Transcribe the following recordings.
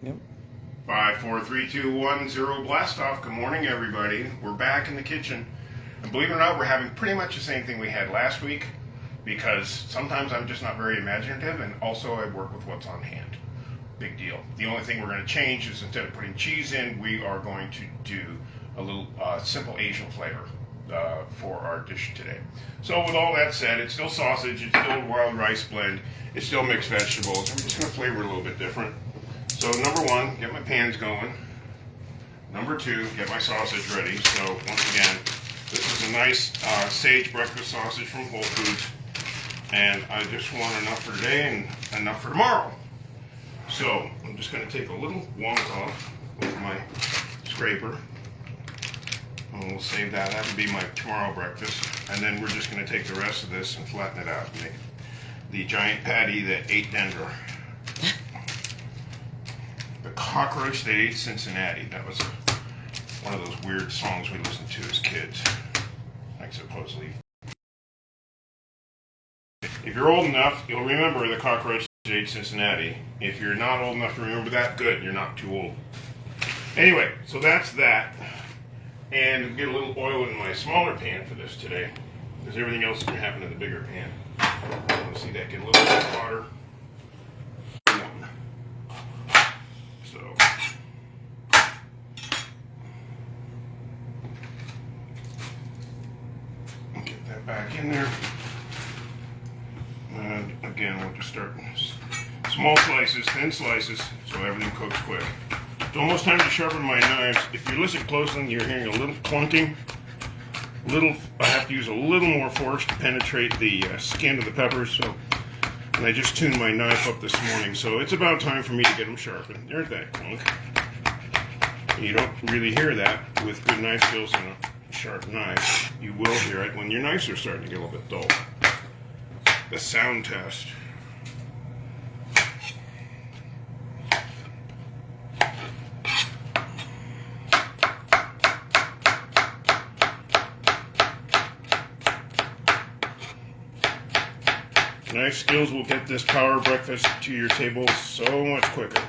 Yep. 5, 4, 3, 2, 1, 0, blast off. Good morning, everybody. We're back in the kitchen. And believe it or not, we're having pretty much the same thing we had last week because sometimes I'm just not very imaginative, and also I work with what's on hand. Big deal. The only thing we're going to change is instead of putting cheese in, we are going to do a little simple Asian flavor for our dish today. So with all that said, it's still sausage, it's still wild rice blend, it's still mixed vegetables. I'm just going to flavor it a little bit different. So number one, get my pans going. Number two, get my sausage ready. So once again, this is a nice sage breakfast sausage from Whole Foods. And I just want enough for today and enough for tomorrow. So I'm just going to take a little wonk off with my scraper. And we'll save that. That would be my tomorrow breakfast. And then we're just going to take the rest of this and flatten it out and make the giant patty that ate Denver. The cockroach that ate Cincinnati. That was one of those weird songs we listened to as kids. Like supposedly. If you're old enough, you'll remember the cockroach that ate Cincinnati. If you're not old enough to remember that, good, you're not too old. Anyway, so that's that. And get a little oil in my smaller pan for this today, because everything else is going to happen in the bigger pan. You'll see that, get a little bit of water. So, get that back in there. And again, we'll just start small slices, thin slices, so everything cooks quick. It's almost time to sharpen my knives. If you listen closely, you're hearing a little clunking. I have to use a little more force to penetrate the skin of the peppers. So, and I just tuned my knife up this morning, so it's about time for me to get them sharpened. There's that clunk. You don't really hear that with good knife skills and a sharp knife. You will hear it when your knives are starting to get a little bit dull. The sound test. Knife skills will get this power breakfast to your table so much quicker.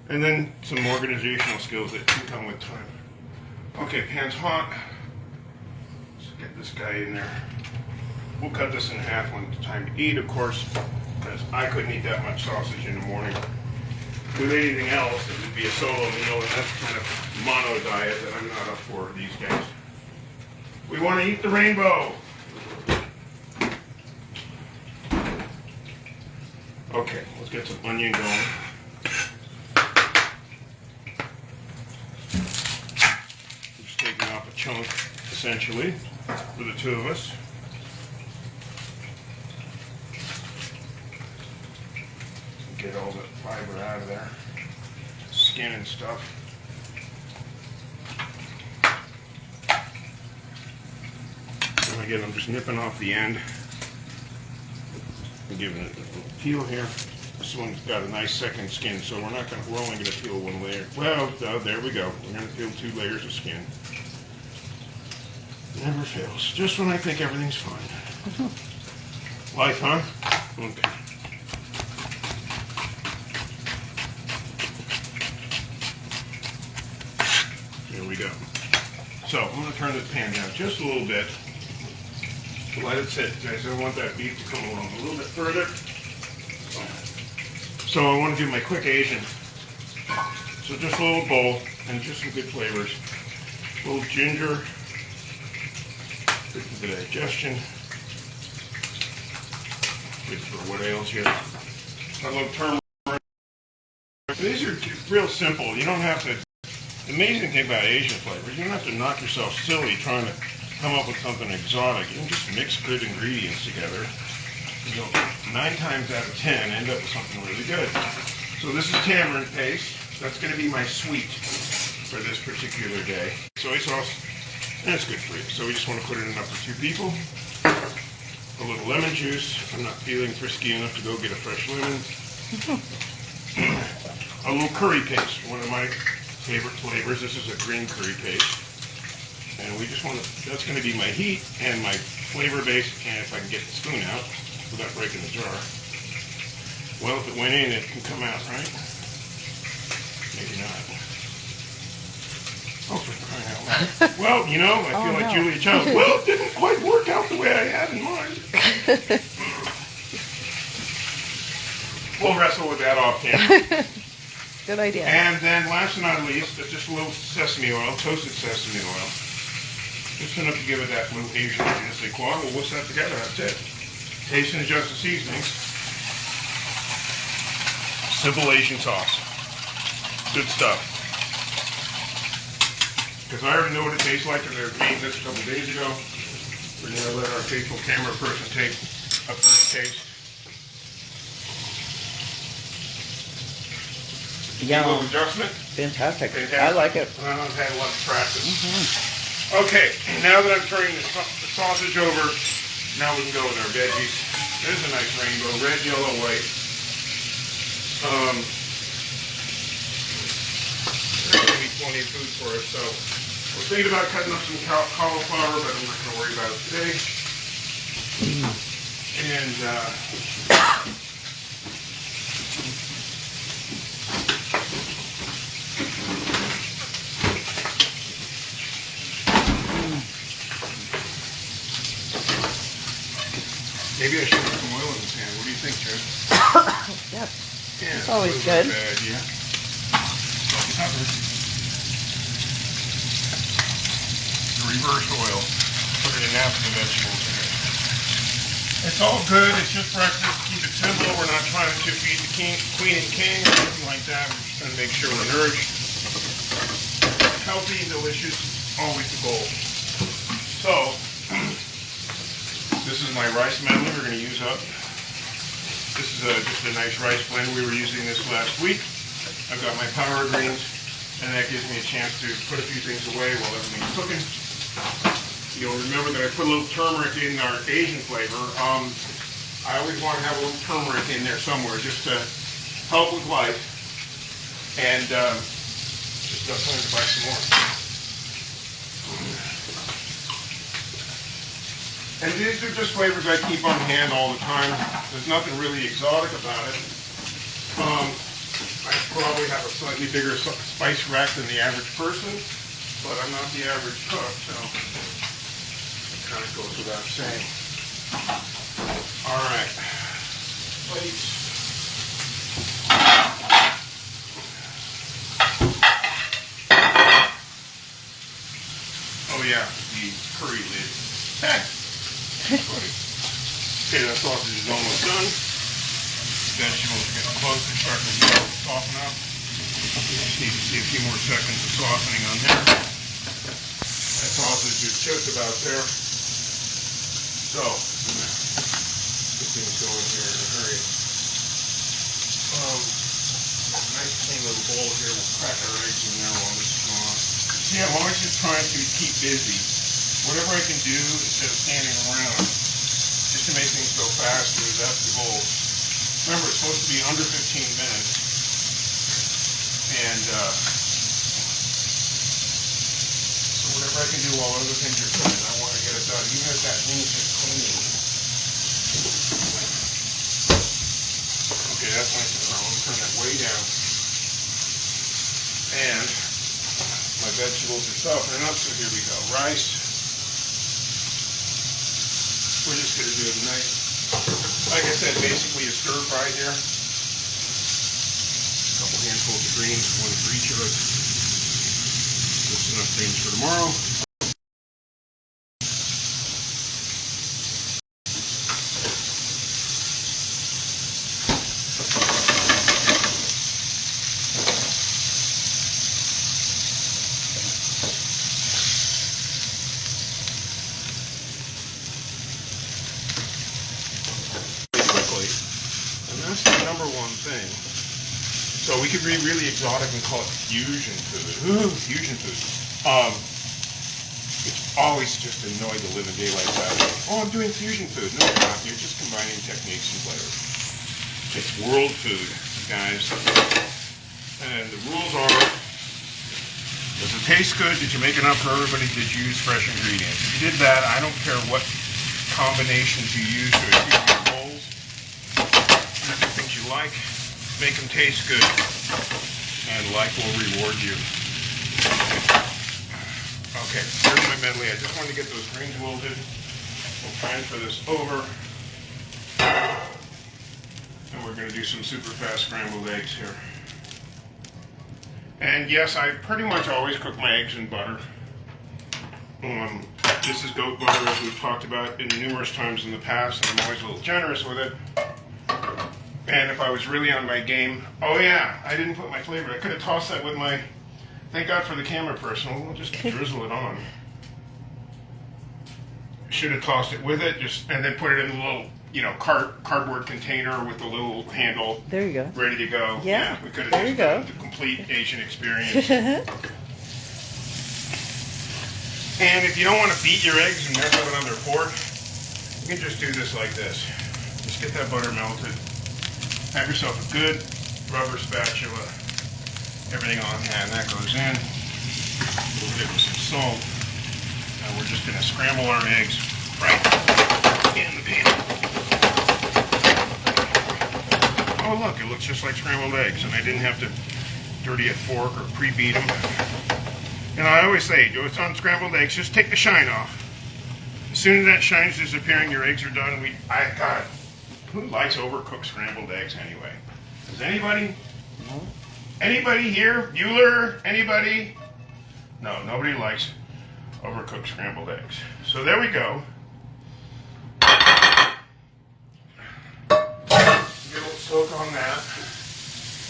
And then some organizational skills that can come with time. Okay, pan's hot. Let's get this guy in there. We'll cut this in half when it's time to eat, of course, because I couldn't eat that much sausage in the morning. With anything else, it would be a solo meal, and that's kind of mono diet that I'm not up for these days. We want to eat the rainbow. Okay, let's get some onion going. Just taking off a chunk, essentially, for the two of us. Get all the fiber out of there, skin and stuff. And again, I'm just nipping off the end. I'm giving it a little peel here. This one's got a nice second skin, so we're only going to peel one layer. Well, there we go. We're going to peel 2 layers of skin. Never fails. Just when I think everything's fine. Life, huh? Okay. There we go. So I'm going to turn this pan down just a little bit to let it sit, guys. I want that beef to come along a little bit further. So I want to do my quick Asian. So just a little bowl and just some good flavors. A little ginger, good for the digestion, good for what ails you. A little turmeric. These are real simple. You don't have to. The amazing thing about Asian flavors, you don't have to knock yourself silly trying to come up with something exotic. You can just mix good ingredients together. You'll 9 times out of 10 end up with something really good. So this is tamarind paste. That's going to be my sweet for this particular day. Soy sauce, and it's good for you. So we just want to put it enough for 2 people. A little lemon juice. I'm not feeling frisky enough to go get a fresh lemon. A little curry paste, one of my favorite flavors. This is a green curry paste. And we just want to, that's going to be my heat and my flavor base, and if I can get the spoon out without breaking the jar. Well, if it went in, it can come out, right? Well, you know, I feel like Julia Childs. Well, it didn't quite work out the way I had in mind. We'll wrestle with that off camera. Good idea. And then last but not least, just a little sesame oil, toasted sesame oil. Just enough to give it that little Asian je ne sais quoi. We'll whisk that together, that's it. Taste and adjust the seasonings. Simple Asian sauce. Good stuff. Because I already know what it tastes like because I was making this a couple days ago. We're going to let our faithful camera person take a first taste. Yum. Adjustment. Fantastic. Fantastic. I like it. Well, I've had a lot of practice. Okay, now that I'm turning the sausage over, now we can go with our veggies. There's a nice rainbow, red, yellow, white. There's going to be plenty of food for us, so we're thinking about cutting up some cauliflower, but I'm not going to worry about it today. And maybe I should put some oil in this pan. What do you think, Joe? Yep. Yeah, It's always not good. a bad idea. Salt and pepper. The reverse oil. Put it in after the vegetables in it. It's all good. It's just breakfast. Keep it simple. We're not trying to feed the queen and king or anything like that. We're just trying to make sure we're nourished. Healthy, delicious. Always the goal. So, this is my rice medley we're going to use up. This is just a nice rice blend. We were using this last week. I've got my power greens, and that gives me a chance to put a few things away while everything's cooking. You'll remember that I put a little turmeric in our Asian flavor. I always want to have a little turmeric in there somewhere just to help with life. And just got time to buy some more. And these are just flavors I keep on hand all the time. There's nothing really exotic about it. I probably have a slightly bigger spice rack than the average person, but I'm not the average cook, so it kind of goes without saying. All right, plates. Oh yeah, the curry lid. Okay, that sausage is almost done. Vegetables are getting close. They're starting to soften up. Just need to see a few more seconds of softening on there. That sausage is just about there. So, get things going here in a hurry. Nice clean little bowl here. We'll crack our eggs in there while this is going on. See, I'm always just trying to keep busy. Whatever I can do instead of standing around, just to make things go faster, that's the goal. Remember, it's supposed to be under 15 minutes. And so whatever I can do while other things are cooking, I want to get it done, even if that means just cleaning. Okay, that's nice and brown. I'm going to turn that way down. And my vegetables are softening up, so here we go. Rice. We're just going to do it nice, like I said, basically a stir fry here. A couple handfuls of greens, one for each of us. Just enough greens for tomorrow. That's the number one thing. So we could be really exotic and call it fusion food. Ooh, fusion food. It's always just annoyed to live a day like that. Oh, I'm doing fusion food. No, you're not. You're just combining techniques and flavors. It's world food, guys. And the rules are, does it taste good? Did you make enough for everybody? Did you use fresh ingredients? If you did that, I don't care what combinations you use to achieve your goals. Things you like, make them taste good, and life will reward you. Okay, here's my medley. I just wanted to get those greens wilted. We'll transfer this over. And we're going to do some super fast scrambled eggs here. And yes, I pretty much always cook my eggs in butter. This is goat butter, as we've talked about in numerous times in the past, and I'm always a little generous with it. And if I was really on my game, oh yeah, I didn't put my flavor. I could have tossed that with my, thank God for the camera person, we'll just drizzle it on. Should have tossed it with it, and then put it in a little, cardboard container with a little handle. There you go. Ready to go. Yeah, we could have there you go. the complete Asian experience. And if you don't want to beat your eggs and mess up another fork, you can just do this like this. Just get that butter melted. Have yourself a good rubber spatula. Everything on hand. That goes in. We'll hit it with some salt. And we're just going to scramble our eggs right in the pan. Oh look, it looks just like scrambled eggs, and I didn't have to dirty a fork or pre-beat them. And I always say, it's on scrambled eggs, just take the shine off. As soon as that shine's disappearing, your eggs are done. God, who likes overcooked scrambled eggs anyway? Does anybody? No. Anybody here? Bueller? Anybody? No, nobody likes overcooked scrambled eggs. So there we go. Get a little soak on that.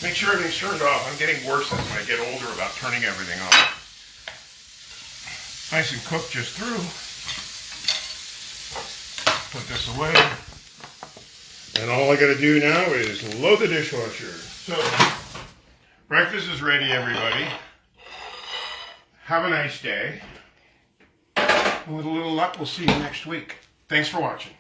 Make sure everything's turned off. I'm getting worse as I get older about turning everything off. Nice and cooked just through. Put this away. And all I gotta do now is load the dishwasher. So, breakfast is ready, everybody. Have a nice day. And with a little luck, we'll see you next week. Thanks for watching.